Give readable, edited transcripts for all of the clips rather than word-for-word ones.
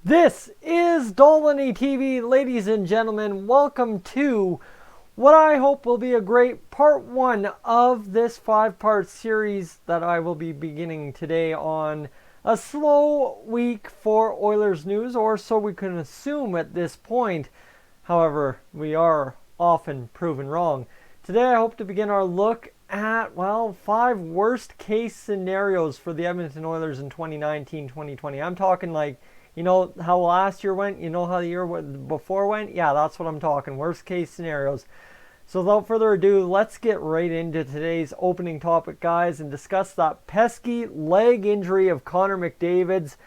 This is Dolynny TV, ladies and gentlemen. Welcome to what I hope will be a great part one of this five-part series that I will be beginning today on a slow week for Oilers news, or so we can assume at this point. However, we are often proven wrong. Today I hope to begin our look at, well, 5 worst case scenarios for the Edmonton Oilers in 2019-2020. I'm talking like, you know how last year went? You know how the year before went? Yeah, that's what I'm talking. Worst case scenarios. So without further ado, let's get right into today's opening topic, guys, and discuss that pesky leg injury of Connor McDavid's.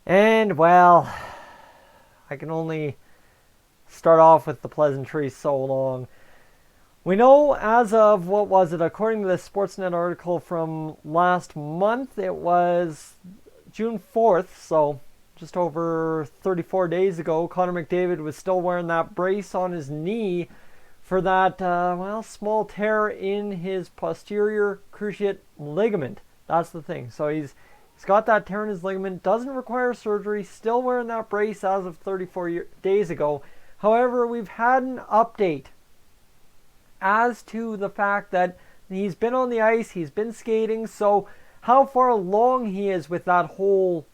And, well, I can only start off with the pleasantries so long. We know as of, what was it, according to the Sportsnet article from last month, it was June 4th, so just over 34 days ago, Connor McDavid was still wearing that brace on his knee for that, small tear in his posterior cruciate ligament. That's the thing. So he's got that tear in his ligament, doesn't require surgery, still wearing that brace as of 34 days ago. However, we've had an update as to the fact that he's been on the ice, he's been skating, so how far along he is with that whole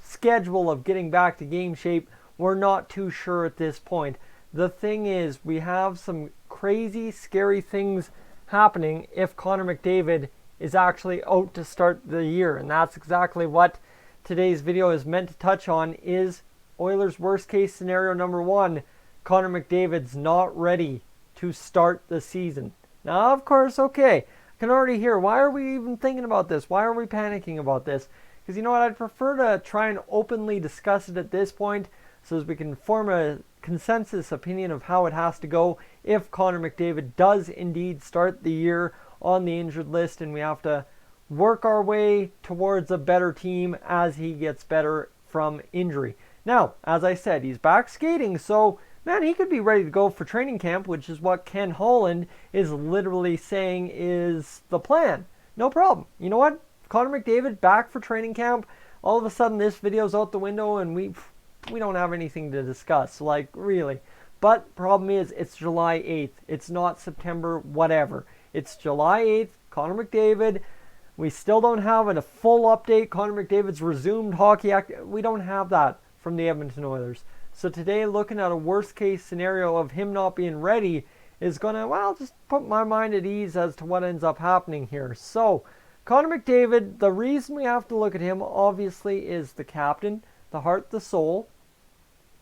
schedule of getting back to game shape, we're not too sure at this point. The thing is, we have some crazy, scary things happening if Connor McDavid is actually out to start the year, and that's exactly what today's video is meant to touch on. Is Oilers' worst case scenario number 1, Connor McDavid's not ready to start the season. Now, of course, okay, I can already hear, why are we even thinking about this? Why are we panicking about this? Because you know what, I'd prefer to try and openly discuss it at this point so as we can form a consensus opinion of how it has to go if Connor McDavid does indeed start the year on the injured list, and we have to work our way towards a better team as he gets better from injury. Now, as I said, he's back skating, so man, he could be ready to go for training camp, which is what Ken Holland is literally saying is the plan. No problem. You know what? Connor McDavid back for training camp. All of a sudden, this video's out the window, and we don't have anything to discuss. Like, really. But problem is, it's July 8th. It's not September whatever. It's July 8th. Connor McDavid. We still don't have a full update. Connor McDavid's resumed hockey act. We don't have that from the Edmonton Oilers. So today, looking at a worst case scenario of him not being ready is going to, well, just put my mind at ease as to what ends up happening here. So, Connor McDavid, the reason we have to look at him, obviously, is the captain, the heart, the soul,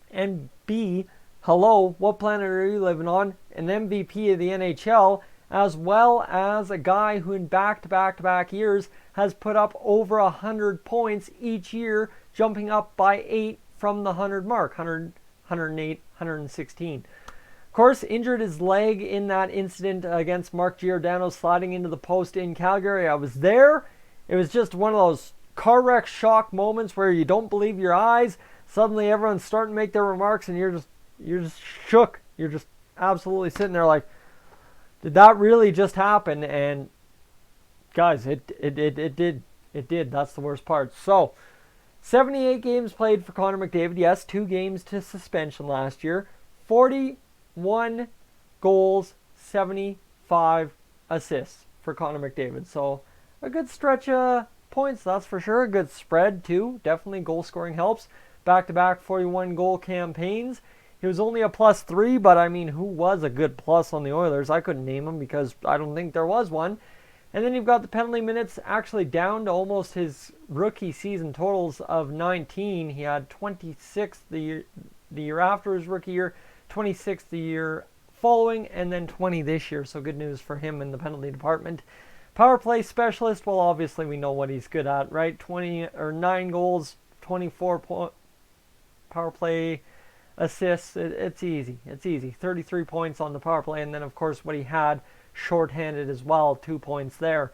and B, hello, what planet are you living on? An MVP of the NHL, as well as a guy who in back-to-back-to-back years has put up over 100 points each year, jumping up by 8 from the 100 mark, 100, 108, 116. Of course, injured his leg in that incident against Mark Giordano sliding into the post in Calgary. I was there. It was just one of those car wreck shock moments where you don't believe your eyes. Suddenly everyone's starting to make their remarks and you're just shook. You're just absolutely sitting there like, did that really just happen? And guys, it did. It did. That's the worst part. So, 78 games played for Connor McDavid. Yes, 2 games to suspension last year. 41 goals, 75 assists for Connor McDavid. So a good stretch of points, that's for sure. A good spread too. Definitely goal scoring helps. Back-to-back 41 goal campaigns. He was only a +3, but I mean, who was a good plus on the Oilers? I couldn't name him because I don't think there was one. And then you've got the penalty minutes actually down to almost his rookie season totals of 19. He had 26 the year after his rookie year, 26 the year following, and then 20 this year. So good news for him in the penalty department. Power play specialist, well, obviously we know what he's good at, right? 9 goals, 24 power play assists. It's easy. It's easy. 33 points on the power play, and then of course what he had shorthanded as well, 2 points there.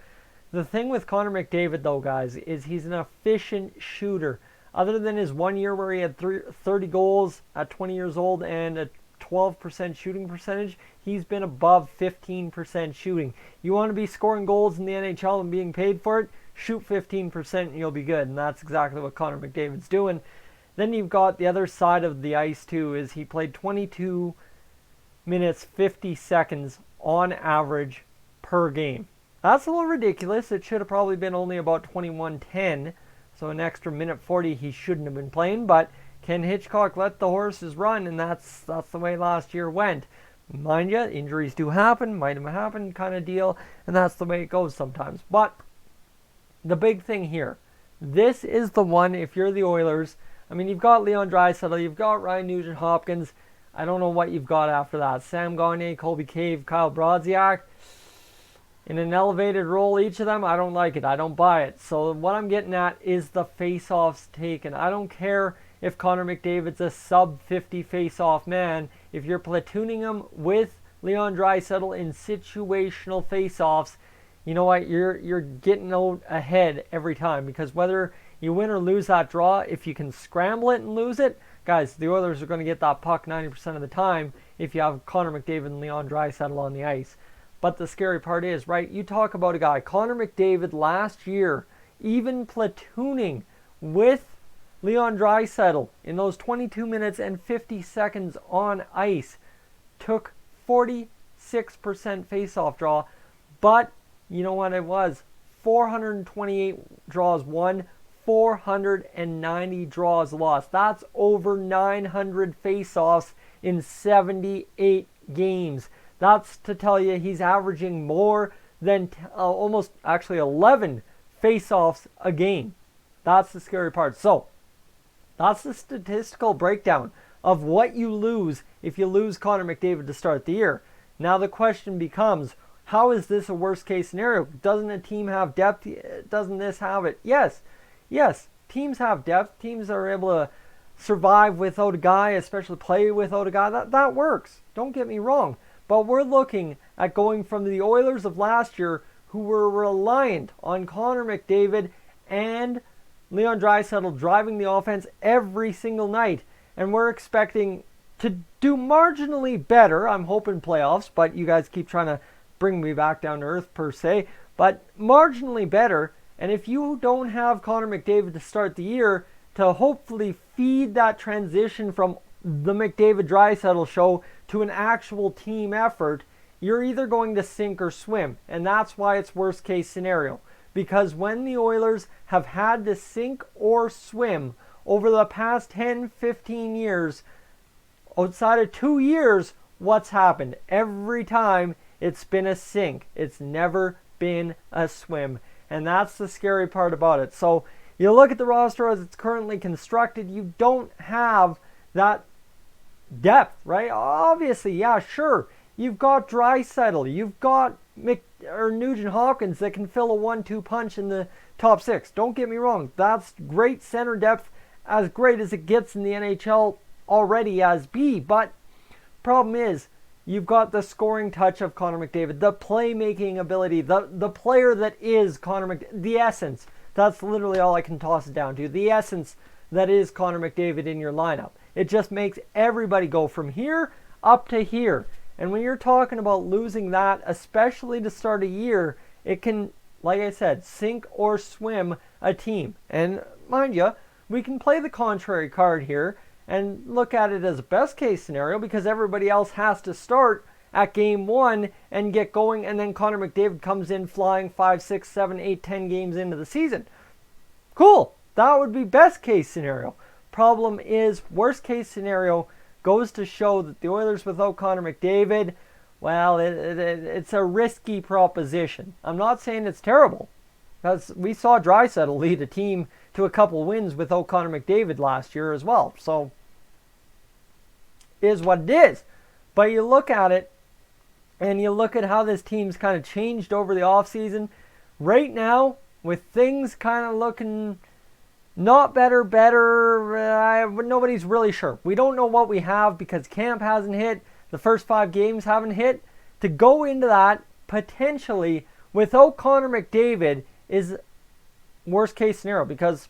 The thing with Connor McDavid though, guys, is he's an efficient shooter. Other than his 1 year where he had 30 goals at 20 years old and a 12% shooting percentage, he's been above 15% shooting. You want to be scoring goals in the NHL and being paid for it? Shoot 15% and you'll be good. And that's exactly what Connor McDavid's doing. Then you've got the other side of the ice too, is he played 22 minutes 50 seconds on average per game. That's a little ridiculous. It should have probably been only about 21:10, so an extra minute 40 he shouldn't have been playing, but Ken Hitchcock let the horses run, and that's the way last year went. Mind you, injuries do happen, might have happened kind of deal, and that's the way it goes sometimes. But the big thing here, this is the one, if you're the Oilers, I mean, you've got Leon Draisaitl, you've got Ryan Nugent-Hopkins, I don't know what you've got after that. Sam Gagner, Colby Cave, Kyle Brodziak, in an elevated role, each of them, I don't like it. I don't buy it. So what I'm getting at is the face-offs taken. I don't care if Connor McDavid's a sub-50 face-off man. If you're platooning him with Leon Draisaitl in situational face-offs, you know what? You're getting out ahead every time, because whether you win or lose that draw, if you can scramble it and lose it, guys, the Oilers are going to get that puck 90% of the time if you have Connor McDavid and Leon Draisaitl on the ice. But the scary part is, right, you talk about a guy, Connor McDavid last year, even platooning with Leon Draisaitl in those 22 minutes and 50 seconds on ice, took 46% face-off draw, but you know what it was? 428 draws won, 490 draws lost. That's over 900 face-offs in 78 games. That's to tell you he's averaging more than almost actually 11 face-offs a game. That's the scary part. So that's the statistical breakdown of what you lose if you lose Connor McDavid to start the year. Now the question becomes, how is this a worst case scenario? Doesn't a team have depth? Doesn't this have it? Yes, teams have depth. Teams are able to survive without a guy, especially play without a guy. That works. Don't get me wrong. But we're looking at going from the Oilers of last year, who were reliant on Connor McDavid and Leon Draisaitl driving the offense every single night. And we're expecting to do marginally better. I'm hoping playoffs, but you guys keep trying to bring me back down to earth per se. But marginally better. And if you don't have Connor McDavid to start the year to hopefully feed that transition from the McDavid-Draisaitl show to an actual team effort, you're either going to sink or swim. And that's why it's worst case scenario. Because when the Oilers have had to sink or swim over the past 10, 15 years, outside of 2 years, what's happened? Every time it's been a sink. It's never been a swim. And that's the scary part about it. So you look at the roster as it's currently constructed, you don't have that depth, right? Obviously, yeah, sure. You've got Draisaitl. You've got Nugent-Hopkins that can fill a 1-2 punch in the top six. Don't get me wrong. That's great center depth, as great as it gets in the NHL already as B. But problem is, you've got the scoring touch of Connor McDavid, the playmaking ability, the player that is Connor McDavid, the essence. That's literally all I can toss it down to. The essence that is Connor McDavid in your lineup. It just makes everybody go from here up to here. And when you're talking about losing that, especially to start a year, it can, like I said, sink or swim a team. And mind you, we can play the contrary card here and look at it as a best case scenario, because everybody else has to start at game 1 and get going, and then Connor McDavid comes in flying 5, 6, 7, 8, 10 games into the season. Cool. That would be best case scenario. Problem is, worst case scenario goes to show that the Oilers without Connor McDavid, well, it's a risky proposition. I'm not saying it's terrible, because we saw Draisaitl lead a team to a couple wins without Connor McDavid last year as well. So, is what it is. But you look at it, and you look at how this team's kind of changed over the offseason. Right now, with things kind of looking not better, nobody's really sure. We don't know what we have because camp hasn't hit. The first 5 games haven't hit. To go into that, potentially, without Connor McDavid is worst case scenario, because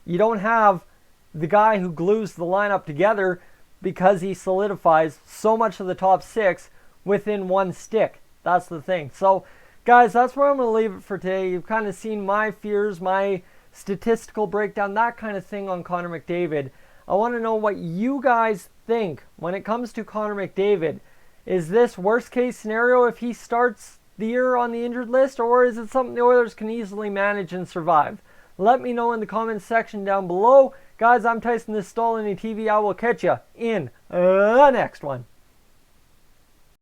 you don't have the guy who glues the lineup together, because he solidifies so much of the top 6 within one stick. That's the thing. So, guys, that's where I'm going to leave it for today. You've kind of seen my fears, my statistical breakdown, that kind of thing on Connor McDavid. I want to know what you guys think when it comes to Connor McDavid. Is this worst case scenario if he starts the year on the injured list, or is it something the Oilers can easily manage and survive? Let me know in the comments section down below. Guys, I'm Tyson, this is Dolynny TV. I will catch you in the next one.